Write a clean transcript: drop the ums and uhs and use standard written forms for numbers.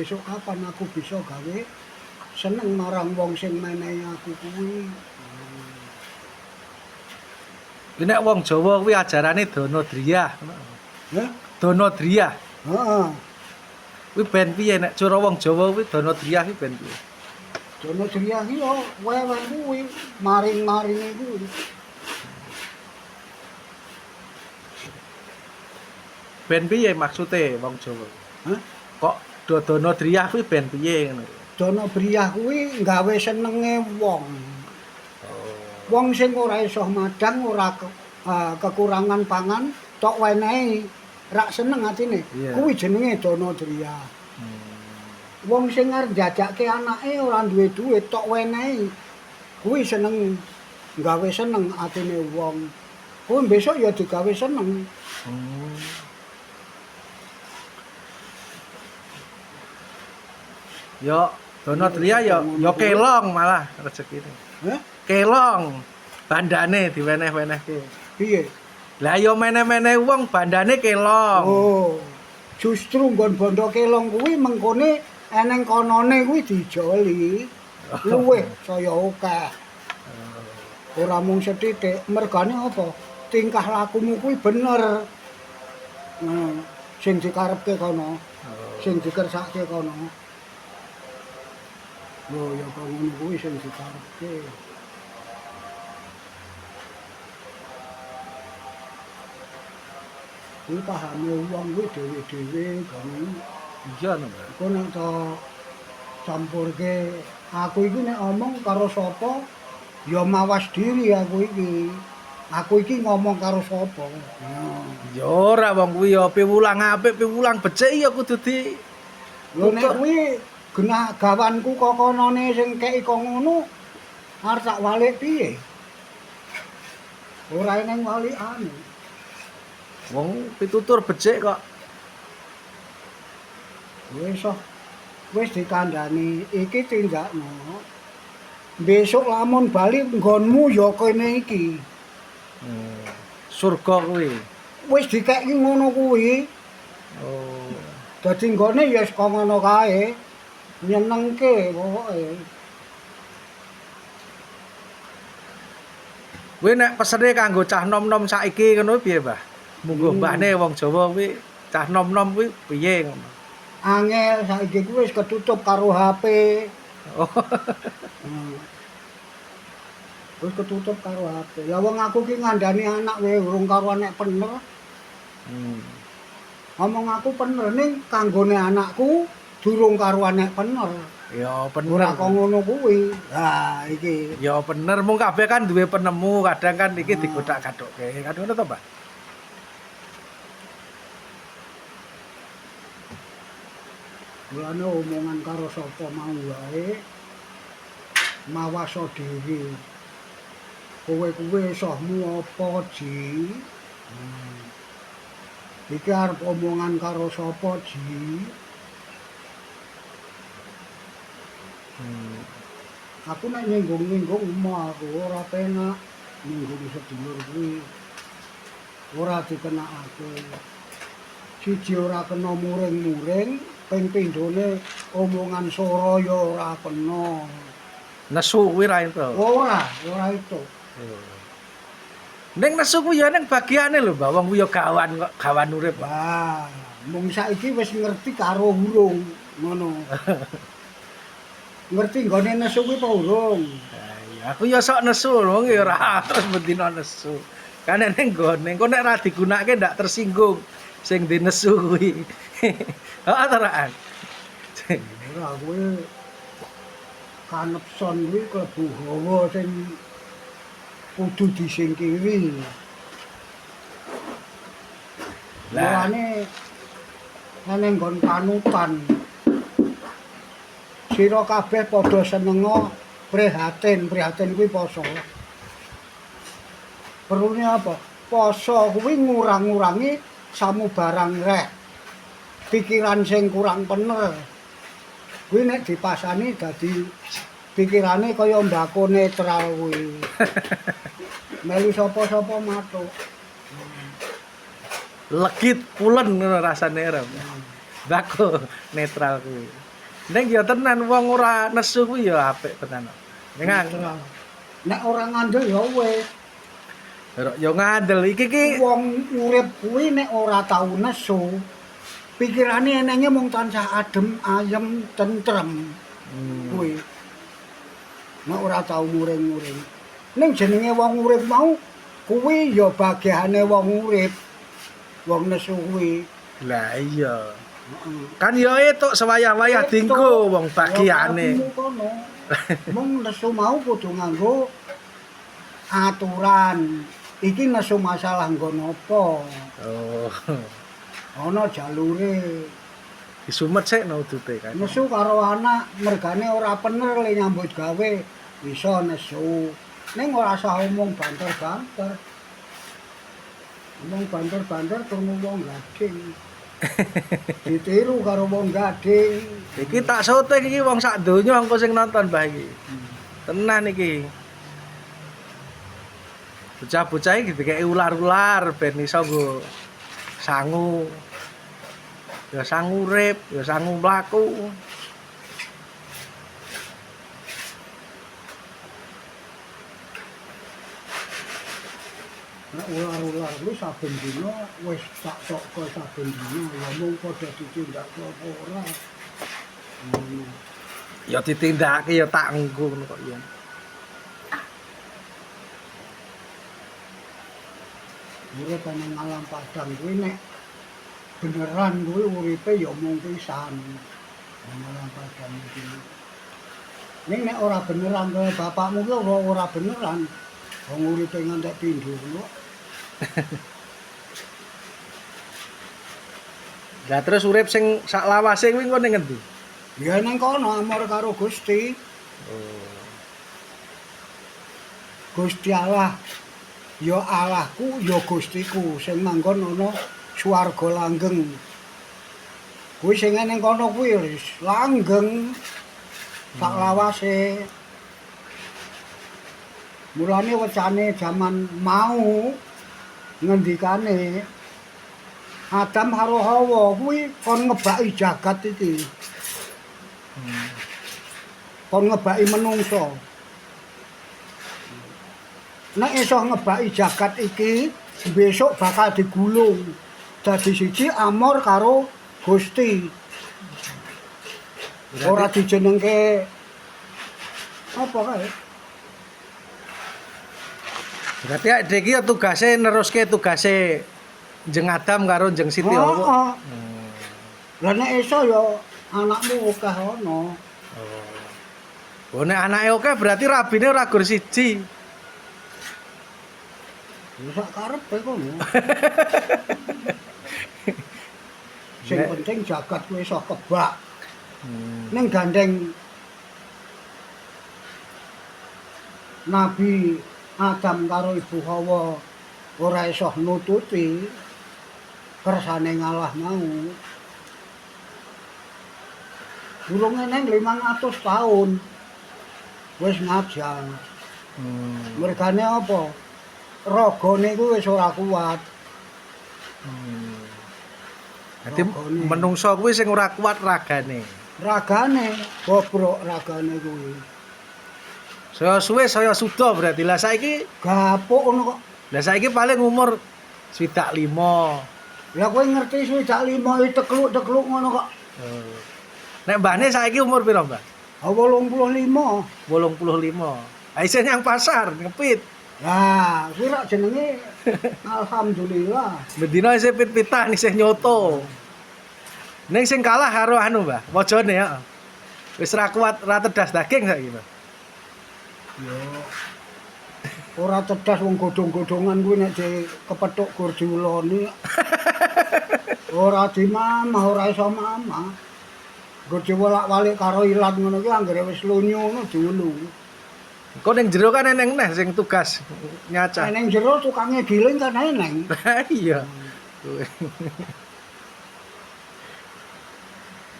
besok kapan aku bisa gawe seneng marang wong sing menehi aku kuwi. Nek wong Jawa kuwi ajarane Danadriya. Heh? Danadriya. Heeh. Kuwi ben piye nek cara wong Jawa kuwi Danadriya kuwi ben piye? Danadriya ki yo wewen kuwi maring-maringe kuwi. Ben piye maksude wong Jawa? Hah? Kok Danadriya kuwi ben piye ngono? Danadriya kuwi gawe senenge wong. Wong sing ora iso madang, ora kekurangan pangan, tok wenehi rak seneng atine. Iya. Kuwi jenenge Danadriya. Wong sing arep njajakke anake ora duwe duit, tok wenehi. Kuwi seneng gawe seneng atine wong. Kuwi besok ya digawe seneng. Yo Danadriya yo kelong malah rezekine. Heh? Kelong bandane diweneh-wenehke. Piye? Lah yo meneh-meneh wong bandane kelong. Oh. Justru nggon bondo kelong kuwi mengkone eneng konone kuwi dijoli. Luwih saya akeh. Ora mung sethithik, mergane apa? Tingkah lakumu kuwi bener. Sing dikarepke kono, sing dikersake kono. Lho ya kok ngono kuwi sing dikarepke. Kuwi pahame wong kuwi dhewe-dhewe kan. Iya no, Mbak. Iku nek to campurke aku iki nek omong karo sapa ya mawas diri aku iki. Aku iki ngomong karo sapa. Ya ora wong kuwi ya piwulang apik, piwulang becik ya kudu di. Lho nek kuwi genah gawanku kok konone sing kei kok ngono arep tak walik piye? Ora eneng walikane. Wong pitutur becik kok. Wis dikandhani iki tindakno. Besok lamun bali nggonmu ya kene iki. Surga kuwi. Wis dikeki ngono kuwi. Oh. Dadi nggone ya kok ngono kae. Nyenengke pokoke. Kuwi nek pesene kanggo cah nom-nom saiki ngono piye, Mbah? Munggo mbahne wong Jawa kuwi cah nom-nom kuwi piye ngono. Angel saiki kuwi wis ketutup karo HP. Oh. Wis ketutup karo HP. Lah wong aku ki ngandani anak wae urung karo anak pener. Ngomong aku pener ning kanggone anakku durung karo anak pener. Ya Ora bener. kok ngono kuwi. Lah iki. Ya bener mung kabeh kan duwe penemu, kadang kan iki digodak-gadokke. Kan ngono to, Mbah? Mulane omongan karo sapa mau wae mawas dhewe. Kowe esahmu apa, Ji? Iki arep omongan karo sapa, Ji? Aku nek nyinggung-nyinggung emoh aku ora penak nyinggung sedulur kuwi. Ora dikenakake. Siji ora kena muring-muring, ping pindhone omongan swara ya ora kena. Nesu kuwi ra itu. Ora itu. Ning nesu kuwi ya ning bagiane lho, Mbah. Wong kuwi ya gawan kok, gawan urip. Wah, mung saiki wis ngerti karo urung ngono. Ngerti nggone nesu kuwi apa urung? Ya aku ya sok nesu lho, wong ya ora terus bendina nesu. Kan ning nggone, engko nek ra digunakake ndak tersinggung sing di nesu kuwi. Heeh teraan. Ora kuwi kanepson kuwi klebu hawa sing kudu disingkiri. Lah. Mulane ana nggon panutan. Sira kabeh padha senenga prihatin kuwi poso. Perlune apa? Poso kuwi ngurang-ngurangi samubarang rek. Pikiran sing kurang bener. Kuwi nek dipasani dadi pikirane kaya mbako netral kuwi. Melu sapa-sapa matuk. Legit pulen ngono rasane ora. Mbako netral kuwi. Ning ya tenan wong ora nesu kuwi ya apik tenan. Ning Nek ora ngandel ya wis. ya ngandel iki ki Wong urip kuwi nek ora tau nesu, pikirane enenge mung tansah adem, ayem, tentrem. Kuwi. Nek ora tau muring-muring. Ning jenenge wong urip mau kuwi ya bagiane wong urip. Wong nesu kuwi. lah iya. Heeh. Kan ya etuk sewayah-wayah dinggo wong bagiane. Ya, kono. Mung nesu mau kudu nganggo aturan. Iki nesu masalah nggo napa? Oh. Ana jalure. Disumet sik no udute kan. Nesu karo anak mergane ora pener le nyambut gawe bisa nesu. Ning ora usah omong banter-banter. Omong banter-banter krungu wong gading. Ditiru karo wong gading. Iki tak syuting iki wong sak donya engko sing nonton Mbah iki. Tenan iki. Bocah-bocah iki dikeki ular-ular ben iso nggo sangu. Ya sangu urip, ya sangu mlaku. Nek ular-ular kuwi saben dina wis tak tokko saben dina ya mung padha ditindak apa ora. Ya ditindakake ya tak engko ngono kok ya. Urip nang alam padang kuwi nek beneran kuwi uripe ya mung pisan. Nang alam padang iki. Ning nek ora beneran kaya bapakmu ki ora beneran. Wong uripe ngantek pindho kok. Lah terus urip sing sak lawase kuwi engko ning ngendi? Ya ning kono amor karo Gusti. Oh. Gusti Allah. Ya Allahku, ya Gustiku sing manggon ana swarga langgeng. Kuwi sing ning kono kuwi wis langgeng sak lawase. Mulane wecane jaman mau ngendikane Adam karo Hawa kuwi kon ngebaki jagat iki. Kon ngebaki menungso. Nek iso ngebaki jagat iki, besok bakal digulung. Dadi siji amor karo Gusti. Ora dijenengke apa kae? Berarti adek iki ya tugase neruske tugase Jeng Adam karo Jeng Siti Hawa. Heeh. Lah nek iso ya anakmu akeh ana. Oh nek anake akeh berarti rabine ora gur siji. Ya sak karepe kono. Sing penting jagat kuwi iso kebak. Ning gandeng Nabi Adam karo Ibu Hawa ora iso nututi kersane ngalah mau. Durung eneng 500 tahun wis ngajal. Mergane apa? Ragane kuwi wis ora kuat. Dadi menungso kuwi sing ora kuat ragane. Ragane bobrok ragane kuwi. Saya suwe saya suda berarti. Lah saiki Gapuk ngono kok. lah saiki paling umur 25. Lah kowe ngerti swidak 5 tekluk-tekluk ngono kok. Nek mbahne saiki umur piro, Mbah? 85. 85. Ha isih nyang pasar ngepit. Lah, kuwi rak jenenge alhamdulillah. Bendina isih pit-pitan isih nyoto. Ning sing kalah karo anu, Mbah, wajane ya. Wis ra kuat ra tedas daging saiki, Mbah. Yo. Ora tedas wong godhong-godhongan kuwi nek kepethuk gur diuloni. Ora dimamah, ora iso mamah. Gur diwolak-walik karo ilat ngono ki anggere wis lunyu ngono diulung. Kok ning jero kan eneng neh sing tugas nyacah. Ning jero tukange giling kan eneng. Iya.